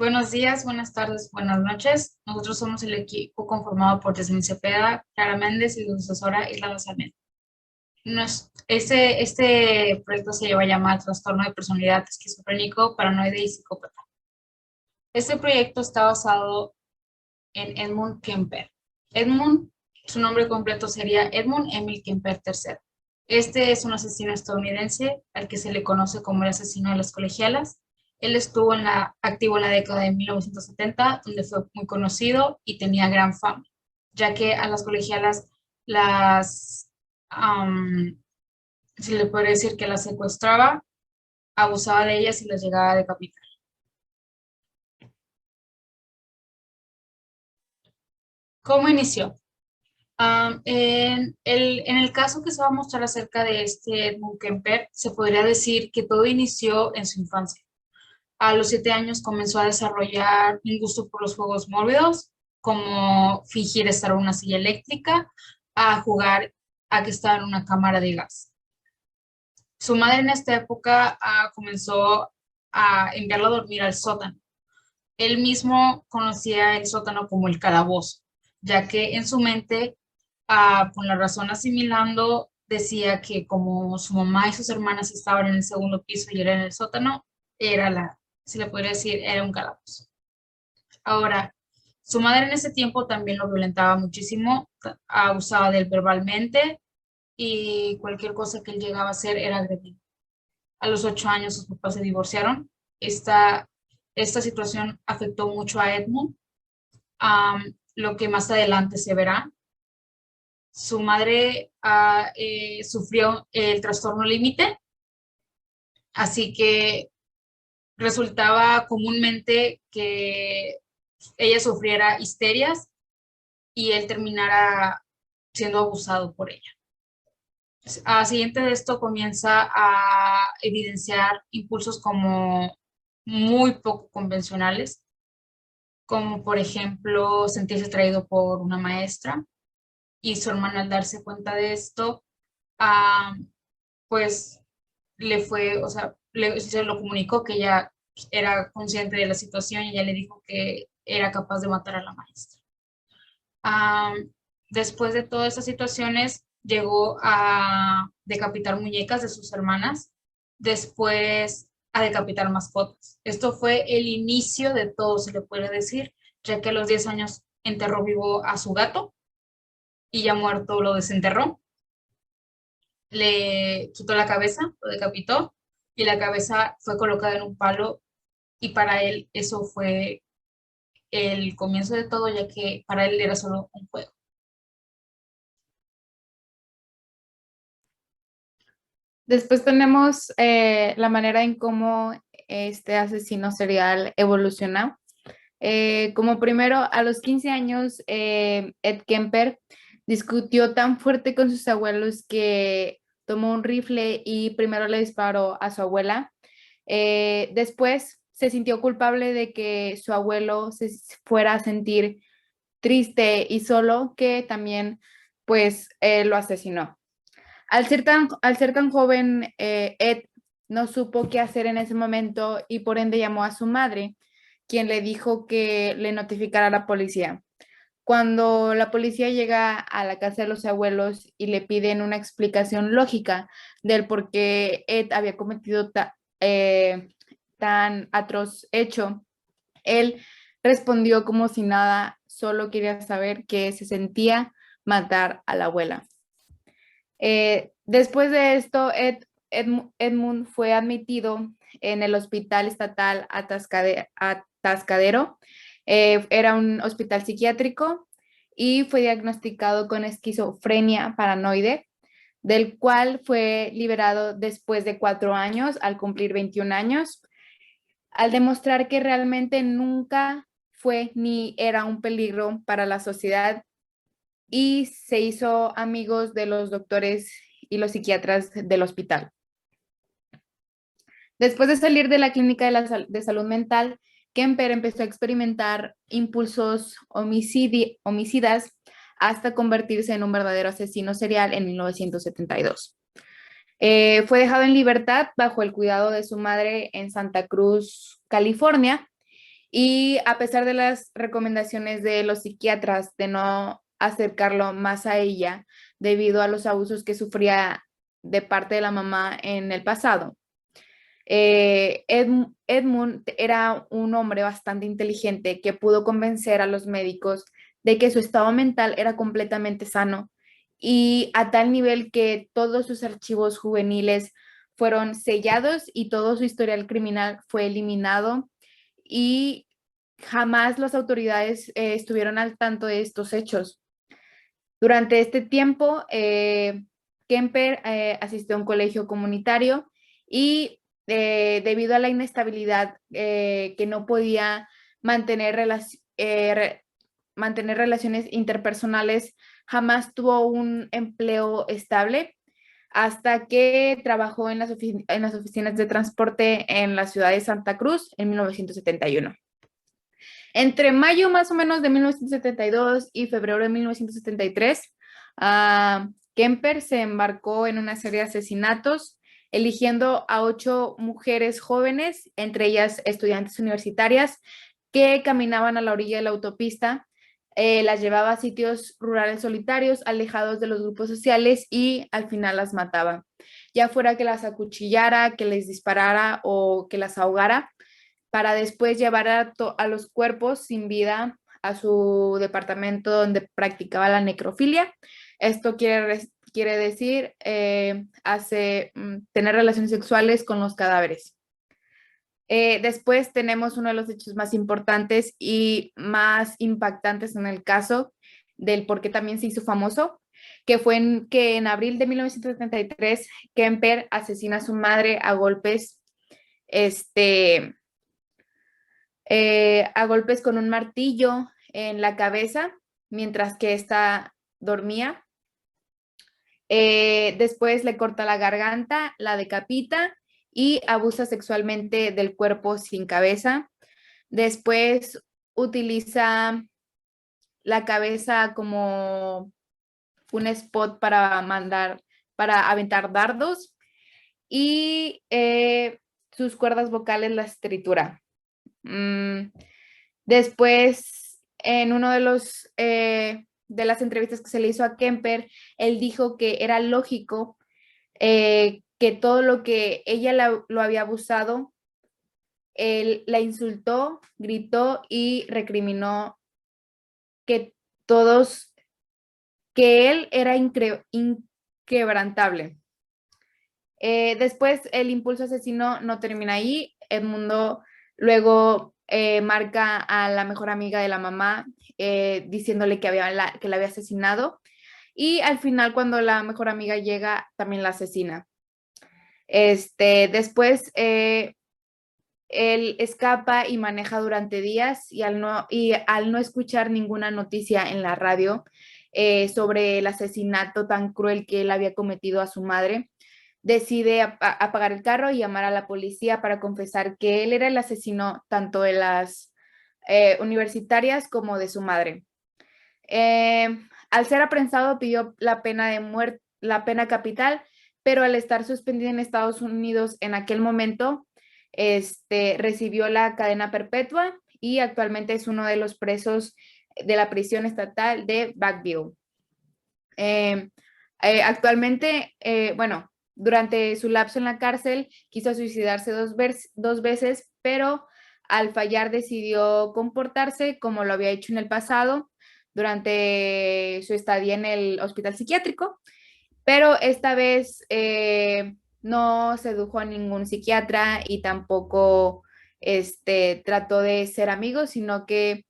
Buenos días, buenas tardes, buenas noches. Nosotros somos el equipo conformado por Yasmin Cepeda, Clara Méndez y su asesora Isla Sarmiento. Este proyecto se lleva a llamar Trastorno de Personalidad Esquizofrénico, Paranoide y Psicópata. Este proyecto está basado en Edmund Kemper. Edmund, su nombre completo sería Edmund Emil Kemper III. Este es un asesino estadounidense al que se le conoce como el asesino de las colegialas. Él estuvo activo en la década de 1970, donde fue muy conocido y tenía gran fama, ya que a las colegialas las, am, se le puede decir que las secuestraba, abusaba de ellas y las llegaba a decapitar. ¿Cómo inició? En el caso que se va a mostrar acerca de este Edmund Kemper, se podría decir que todo inició en su infancia. A los 7 años comenzó a desarrollar un gusto por los juegos mórbidos, como fingir estar en una silla eléctrica, a jugar a que estaba en una cámara de gas. Su madre en esta época comenzó a enviarlo a dormir al sótano. Él mismo conocía el sótano como el calabozo, ya que en su mente, con la razón asimilando, decía que como su mamá y sus hermanas estaban en el segundo piso y él en el sótano, se le podría decir, era un calabozo. Ahora, su madre en ese tiempo también lo violentaba muchísimo, abusaba de él verbalmente y cualquier cosa que él llegaba a hacer era agredido. A los 8 años sus papás se divorciaron. Esta situación afectó mucho a Edmund, lo que más adelante se verá. Su madre sufrió el trastorno límite, así que resultaba comúnmente que ella sufriera histerias y él terminara siendo abusado por ella. A siguiente de esto comienza a evidenciar impulsos como muy poco convencionales, como por ejemplo sentirse atraído por una maestra, y su hermana al darse cuenta de esto, ah, pues o sea, se lo comunicó que ella era consciente de la situación y ella le dijo que era capaz de matar a la maestra. Ah, Después de todas estas situaciones, llegó a decapitar muñecas de sus hermanas, después a decapitar mascotas. Esto fue el inicio de todo, se le puede decir, ya que a los 10 años enterró vivo a su gato y ya muerto lo desenterró, le quitó la cabeza, lo decapitó y la cabeza fue colocada en un palo, y para él eso fue el comienzo de todo, ya que para él era solo un juego. Después tenemos la manera en cómo este asesino serial evolucionó. Como primero, a los 15 años, Ed Kemper discutió tan fuerte con sus abuelos que tomó un rifle y primero le disparó a su abuela. Después se sintió culpable de que su abuelo se fuera a sentir triste y solo, que también pues lo asesinó. Al ser tan joven, Ed no supo qué hacer en ese momento y por ende llamó a su madre, quien le dijo que le notificara a la policía. Cuando la policía llega a la casa de los abuelos y le piden una explicación lógica del por qué Ed había cometido tan atroz hecho, él respondió como si nada, solo quería saber que se sentía matar a la abuela. Después de esto, Edmund fue admitido en el Hospital Estatal Atascadero. Era un hospital psiquiátrico y fue diagnosticado con esquizofrenia paranoide, del cual fue liberado después de 4 años, al cumplir 21 años, al demostrar que realmente nunca fue ni era un peligro para la sociedad, y se hizo amigos de los doctores y los psiquiatras del hospital. Después de salir de la clínica de salud mental, Kemper empezó a experimentar impulsos homicidas hasta convertirse en un verdadero asesino serial en 1972. Fue dejado en libertad bajo el cuidado de su madre en Santa Cruz, California, Y a pesar de las recomendaciones de los psiquiatras de no acercarlo más a ella debido a los abusos que sufría de parte de la mamá en el pasado, Edmund era un hombre bastante inteligente que pudo convencer a los médicos de que su estado mental era completamente sano y a tal nivel que todos sus archivos juveniles fueron sellados y todo su historial criminal fue eliminado y jamás las autoridades estuvieron al tanto de estos hechos. Durante este tiempo, Kemper asistió a un colegio comunitario y debido a la inestabilidad que no podía mantener, mantener relaciones interpersonales, jamás tuvo un empleo estable hasta que trabajó en en las oficinas de transporte en la ciudad de Santa Cruz en 1971. Entre mayo más o menos de 1972 y febrero de 1973, Kemper se embarcó en una serie de asesinatos, eligiendo a 8 mujeres jóvenes, entre ellas estudiantes universitarias, que caminaban a la orilla de la autopista. Las llevaba a sitios rurales solitarios, alejados de los grupos sociales y al final las mataba. Ya fuera que las acuchillara, que les disparara o que las ahogara, para después llevar a los cuerpos sin vida a su departamento donde practicaba la necrofilia. Esto quiere decir tener relaciones sexuales con los cadáveres. Después tenemos uno de los hechos más importantes y más impactantes en el caso del por qué también se hizo famoso, que fue que en abril de 1973 Kemper asesina a su madre a golpes, a golpes con un martillo en la cabeza mientras que ésta dormía. Después le corta la garganta, la decapita y abusa sexualmente del cuerpo sin cabeza. Después utiliza la cabeza como un spot para aventar dardos y sus cuerdas vocales las tritura. Después, en uno de las entrevistas que se le hizo a Kemper, él dijo que era lógico que todo lo que ella lo había abusado, él la insultó, gritó y recriminó que todos, que él era inquebrantable. Después, el impulso asesino no termina ahí. Edmundo luego marca a la mejor amiga de la mamá diciéndole que la había asesinado. Y al final, cuando la mejor amiga llega, también la asesina. Después, él escapa y maneja durante días y al no escuchar ninguna noticia en la radio sobre el asesinato tan cruel que él había cometido a su madre, decide apagar el carro y llamar a la policía para confesar que él era el asesino tanto de las universitarias como de su madre. Al ser apresado pidió la pena de muerte, la pena capital, pero al estar suspendido en Estados Unidos en aquel momento, recibió la cadena perpetua y actualmente es uno de los presos de la prisión estatal de Vacaville. Actualmente, bueno, durante su lapso en la cárcel quiso suicidarse dos veces, pero al fallar decidió comportarse como lo había hecho en el pasado durante su estadía en el hospital psiquiátrico, pero esta vez no sedujo a ningún psiquiatra y tampoco trató de ser amigo, sino que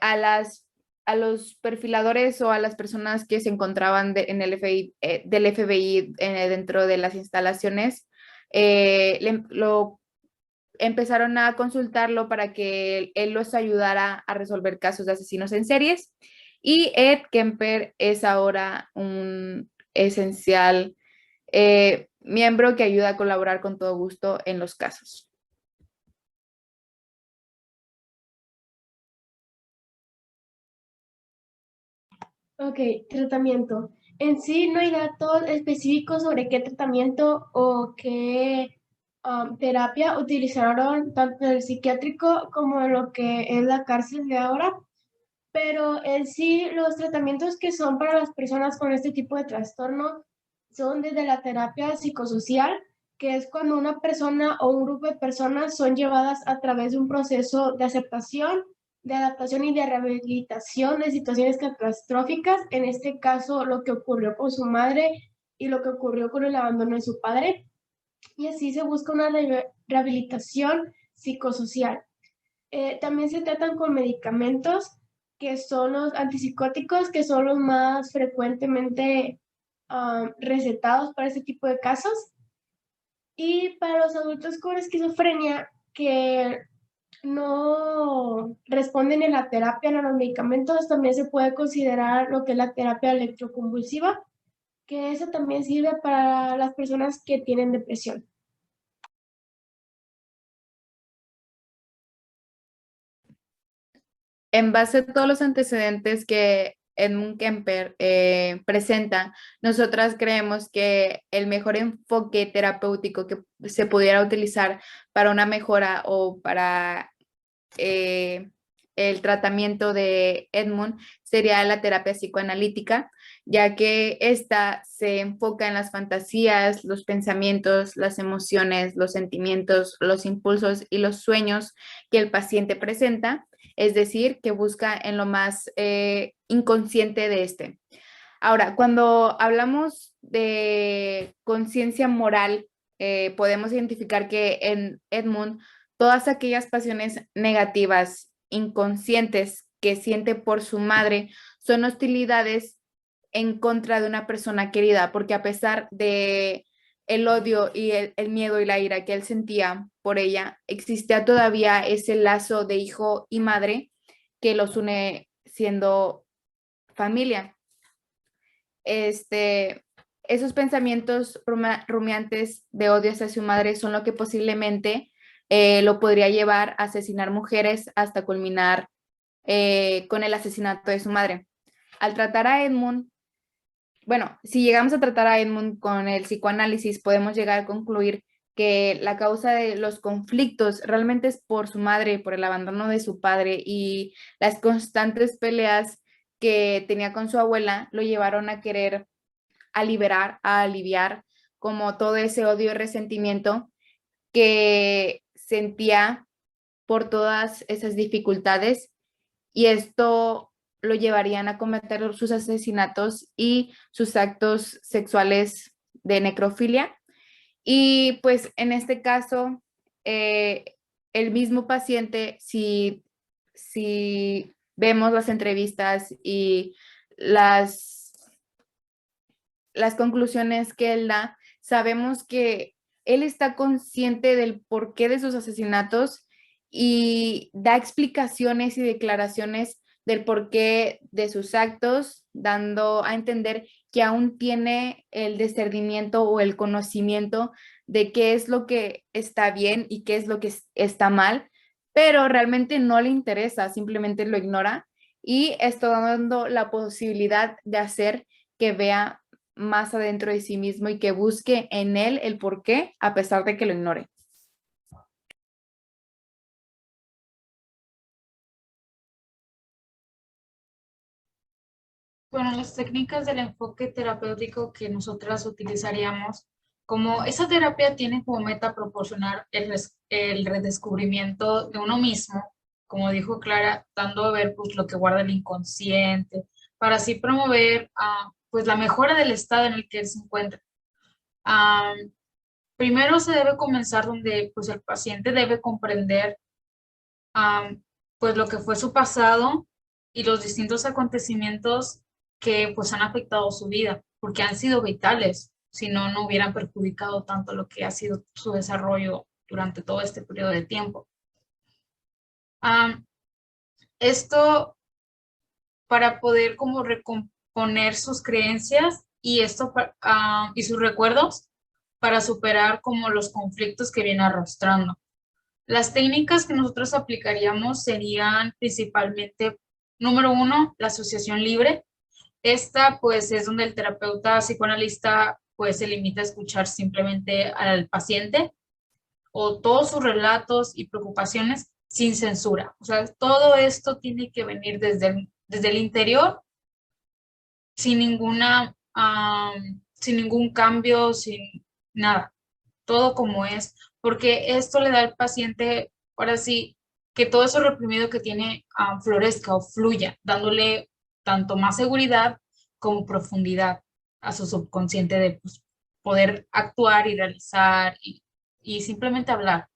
a los perfiladores o a las personas que se encontraban en el FBI, del FBI dentro de las instalaciones, lo empezaron a consultarlo para que él los ayudara a resolver casos de asesinos en series. Y Ed Kemper es ahora un esencial miembro que ayuda a colaborar con todo gusto en los casos. Ok, tratamiento. En sí no hay datos específicos sobre qué tratamiento o qué terapia utilizaron tanto en el psiquiátrico como en lo que es la cárcel de ahora, pero en sí los tratamientos que son para las personas con este tipo de trastorno son desde la terapia psicosocial, que es cuando una persona o un grupo de personas son llevadas a través de un proceso de aceptación, de adaptación y de rehabilitación de situaciones catastróficas, en este caso lo que ocurrió con su madre y lo que ocurrió con el abandono de su padre, y así se busca una rehabilitación psicosocial. También se tratan con medicamentos que son los antipsicóticos, que son los más frecuentemente recetados para este tipo de casos. Y para los adultos con esquizofrenia que no responden en la terapia, en los medicamentos, también se puede considerar lo que es la terapia electroconvulsiva, que eso también sirve para las personas que tienen depresión. En base a todos los antecedentes que Edmund Kemper presenta, nosotras creemos que el mejor enfoque terapéutico que se pudiera utilizar para una mejora o para el tratamiento de Edmund sería la terapia psicoanalítica, ya que esta se enfoca en las fantasías, los pensamientos, las emociones, los sentimientos, los impulsos y los sueños que el paciente presenta, es decir, que busca en lo más inconsciente de este. Ahora, cuando hablamos de conciencia moral, podemos identificar que en Edmund todas aquellas pasiones negativas, inconscientes que siente por su madre son hostilidades en contra de una persona querida, porque a pesar de el odio y el miedo y la ira que él sentía por ella, existía todavía ese lazo de hijo y madre que los une siendo familia. Esos pensamientos rumiantes de odio hacia su madre son lo que posiblemente lo podría llevar a asesinar mujeres hasta culminar con el asesinato de su madre. Al tratar a Edmund, bueno, si llegamos a tratar a Edmund con el psicoanálisis, podemos llegar a concluir que la causa de los conflictos realmente es por su madre, por el abandono de su padre y las constantes peleas que tenía con su abuela lo llevaron a querer a liberar, a aliviar como todo ese odio y resentimiento que sentía por todas esas dificultades y esto lo llevarían a cometer sus asesinatos y sus actos sexuales de necrofilia. Y pues en este caso, el mismo paciente, si vemos las entrevistas y las conclusiones que él da, sabemos que él está consciente del porqué de sus asesinatos y da explicaciones y declaraciones del porqué de sus actos, dando a entender que aún tiene el discernimiento o el conocimiento de qué es lo que está bien y qué es lo que está mal, pero realmente no le interesa, simplemente lo ignora y está dando la posibilidad de hacer que vea más adentro de sí mismo y que busque en él el por qué, a pesar de que lo ignore. Bueno, las técnicas del enfoque terapéutico que nosotras utilizaríamos, como esa terapia tiene como meta proporcionar el redescubrimiento de uno mismo, como dijo Clara, dando a ver pues lo que guarda el inconsciente, para así promover pues la mejora del estado en el que él se encuentra. Ah, Primero se debe comenzar donde pues el paciente debe comprender pues lo que fue su pasado y los distintos acontecimientos que pues han afectado su vida, porque han sido vitales, si no, no hubieran perjudicado tanto lo que ha sido su desarrollo durante todo este periodo de tiempo. Esto para poder como recomponer sus creencias y esto y sus recuerdos para superar como los conflictos que viene arrastrando. Las técnicas que nosotros aplicaríamos serían principalmente, número uno, la asociación libre. Esta pues es donde el terapeuta psicoanalista pues se limita a escuchar simplemente al paciente o todos sus relatos y preocupaciones sin censura. O sea, todo esto tiene que venir desde el interior, sin sin ningún cambio, sin nada, todo como es, porque esto le da al paciente, ahora sí, que todo eso reprimido que tiene florezca o fluya, dándole tanto más seguridad como profundidad a su subconsciente de pues, poder actuar y realizar y simplemente hablar.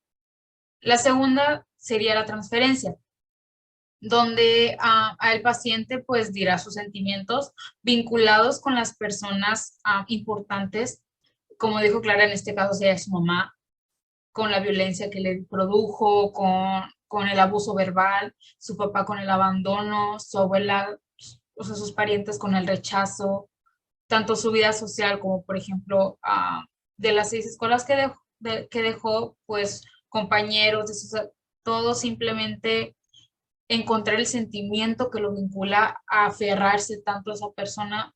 La segunda sería la transferencia, donde el paciente pues dirá sus sentimientos vinculados con las personas importantes, como dijo Clara, en este caso sería su mamá, con la violencia que le produjo, con el abuso verbal, su papá con el abandono, su abuela, o sea, sus parientes con el rechazo, tanto su vida social como, por ejemplo, de las 6 escuelas que dejó, pues compañeros, todo simplemente encontrar el sentimiento que lo vincula a aferrarse tanto a esa persona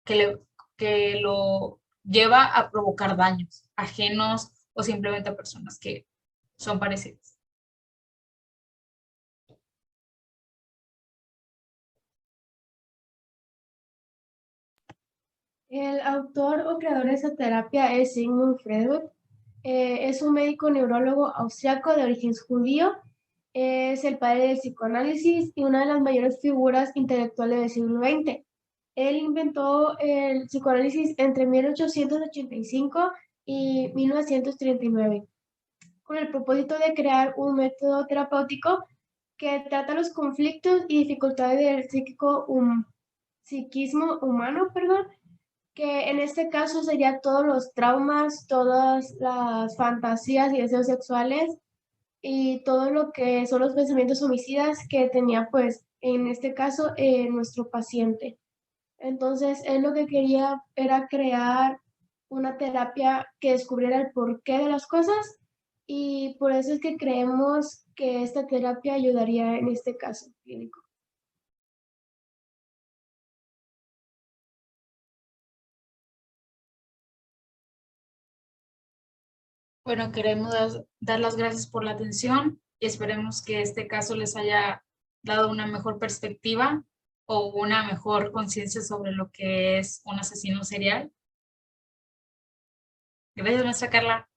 que lo lleva a provocar daños ajenos o simplemente a personas que son parecidas. El autor o creador de esa terapia es Sigmund Freud. Es un médico neurólogo austriaco de origen judío. Es el padre del psicoanálisis y una de las mayores figuras intelectuales del siglo XX. Él inventó el psicoanálisis entre 1885 y 1939, con el propósito de crear un método terapéutico que trata los conflictos y dificultades del psiquismo humano, que en este caso sería todos los traumas, todas las fantasías y deseos sexuales y todo lo que son los pensamientos homicidas que tenía, pues, en este caso, nuestro paciente. Entonces, él lo que quería era crear una terapia que descubriera el porqué de las cosas y por eso es que creemos que esta terapia ayudaría en este caso clínico. Bueno, queremos dar las gracias por la atención y esperemos que este caso les haya dado una mejor perspectiva o una mejor conciencia sobre lo que es un asesino serial. Gracias, maestra Carla.